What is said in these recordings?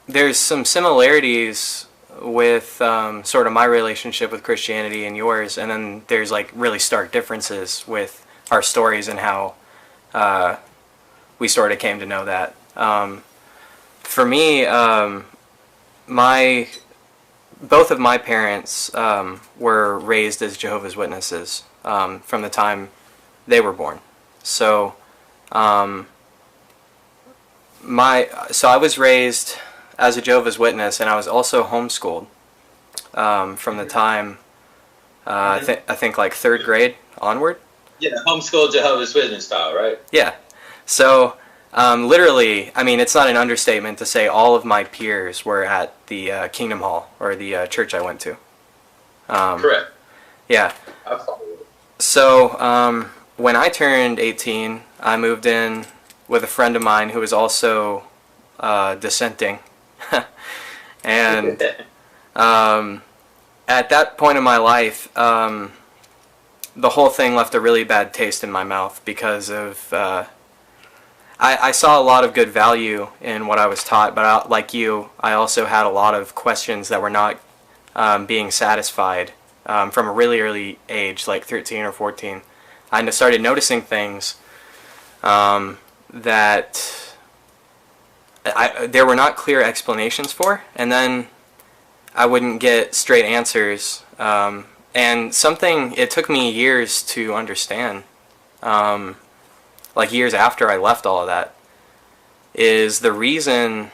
there's some similarities with sort of my relationship with Christianity and yours, and then there's like really stark differences with our stories and how we sort of came to know that. For me, my both of my parents were raised as Jehovah's Witnesses from the time they were born. So, so I was raised as a Jehovah's Witness, and I was also homeschooled from the time I think like third grade onward. Yeah, homeschool Jehovah's Witness style, right? Yeah. So literally, I mean, it's not an understatement to say all of my peers were at the Kingdom Hall, or the church I went to. Correct. Yeah. I follow it. So when I turned 18, I moved in with a friend of mine who was also dissenting. And at that point in my life, the whole thing left a really bad taste in my mouth because of I saw a lot of good value in what I was taught, but like you, I also had a lot of questions that were not being satisfied from a really early age, like 13 or 14. I started noticing things that there were not clear explanations for, and then I wouldn't get straight answers. And something, it took me years to understand, like years after I left all of that, is the reason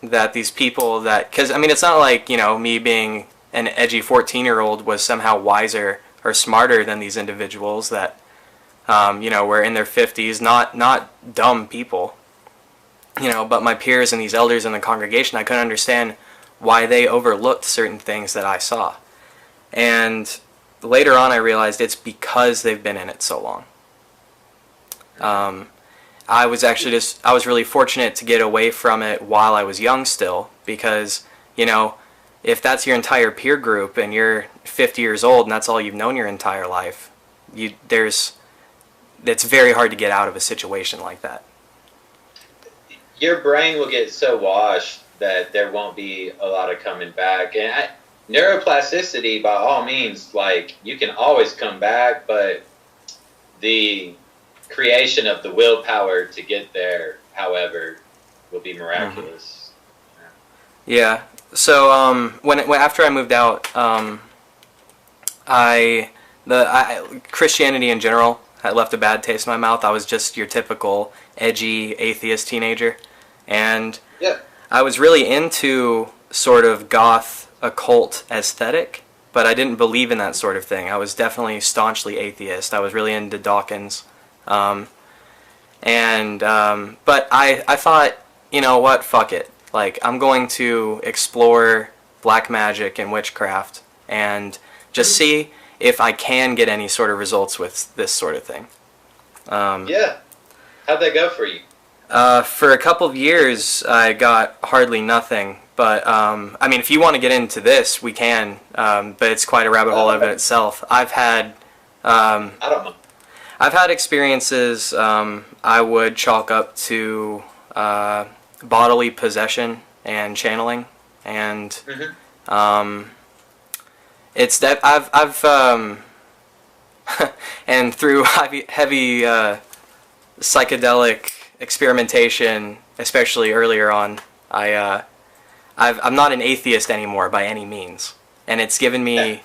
that these people that, because I mean, it's not like, you know, me being an edgy 14-year-old was somehow wiser or smarter than these individuals that, you know, were in their 50s, not dumb people, you know, but my peers and these elders in the congregation, I couldn't understand why they overlooked certain things that I saw. And later on I realized it's because they've been in it so long. I was really fortunate to get away from it while I was young still, because, you know, if that's your entire peer group and you're 50 years old and that's all you've known your entire life, it's very hard to get out of a situation like that. Your brain will get so washed that there won't be a lot of coming back. And neuroplasticity, by all means, like, you can always come back, but the creation of the willpower to get there, however, will be miraculous. Mm-hmm. Yeah. So when after I moved out, Christianity in general had left a bad taste in my mouth. I was just your typical edgy atheist teenager, and yeah. I was really into sort of goth occult aesthetic, but I didn't believe in that sort of thing. I was definitely staunchly atheist. I was really into Dawkins. But I thought, you know what, fuck it. Like, I'm going to explore black magic and witchcraft and just see if I can get any sort of results with this sort of thing. Yeah. How'd that go for you? For a couple of years, I got hardly nothing. But, I mean, if you want to get into this, we can. But it's quite a rabbit hole in itself. I've had... I don't know. I've had experiences I would chalk up to bodily possession and channeling, and it's that I've and through heavy psychedelic experimentation, especially earlier on, I'm not an atheist anymore by any means, and it's given me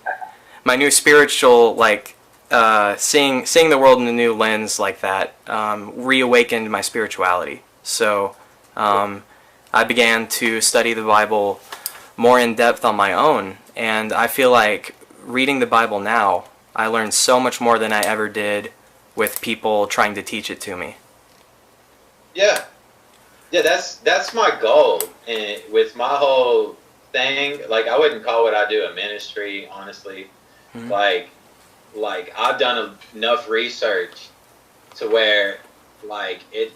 my new spiritual, like, seeing the world in a new lens like that, reawakened my spirituality. So I began to study the Bible more in depth on my own, and I feel like reading the Bible now, I learned so much more than I ever did with people trying to teach it to me. Yeah. Yeah, that's my goal. And with my whole thing, like, I wouldn't call what I do a ministry, honestly. Mm-hmm. Like I've done enough research to where, like, it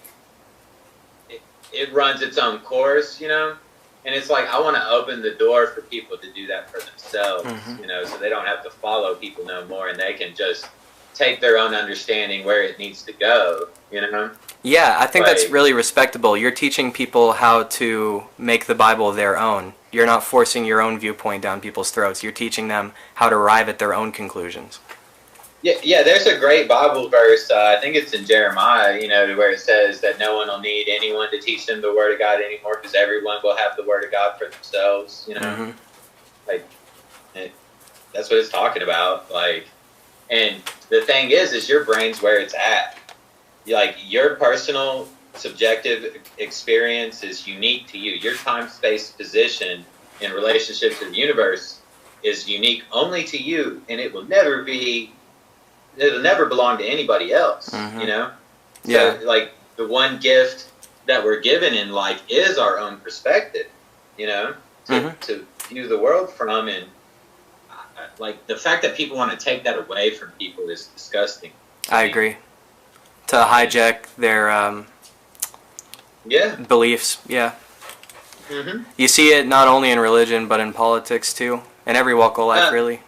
runs its own course, you know? And it's like, I want to open the door for people to do that for themselves, you know, so they don't have to follow people no more, and they can just take their own understanding where it needs to go, you know? Yeah, I think that's Like, really respectable. You're teaching people how to make the Bible their own. You're not forcing your own viewpoint down people's throats. You're teaching them how to arrive at their own conclusions. yeah, there's a great Bible verse, I think it's in Jeremiah, you know, where it says that no one will need anyone to teach them the Word of God anymore because everyone will have the Word of God for themselves, you know? Mm-hmm. Like, that's what it's talking about. Like, and the thing is your brain's where it's at. Like, your personal subjective experience is unique to you. Your time, space, position in relationship to the universe is unique only to you, and it'll never belong to anybody else, Mm-hmm. you know? Yeah. So, like, the one gift that we're given in life is our own perspective, you know, to view the world from. And like, the fact that people want to take that away from people is disgusting. I agree. To hijack their Yeah. beliefs, yeah. Mm-hmm. You see it not only in religion, but in politics too. In every walk of life, really.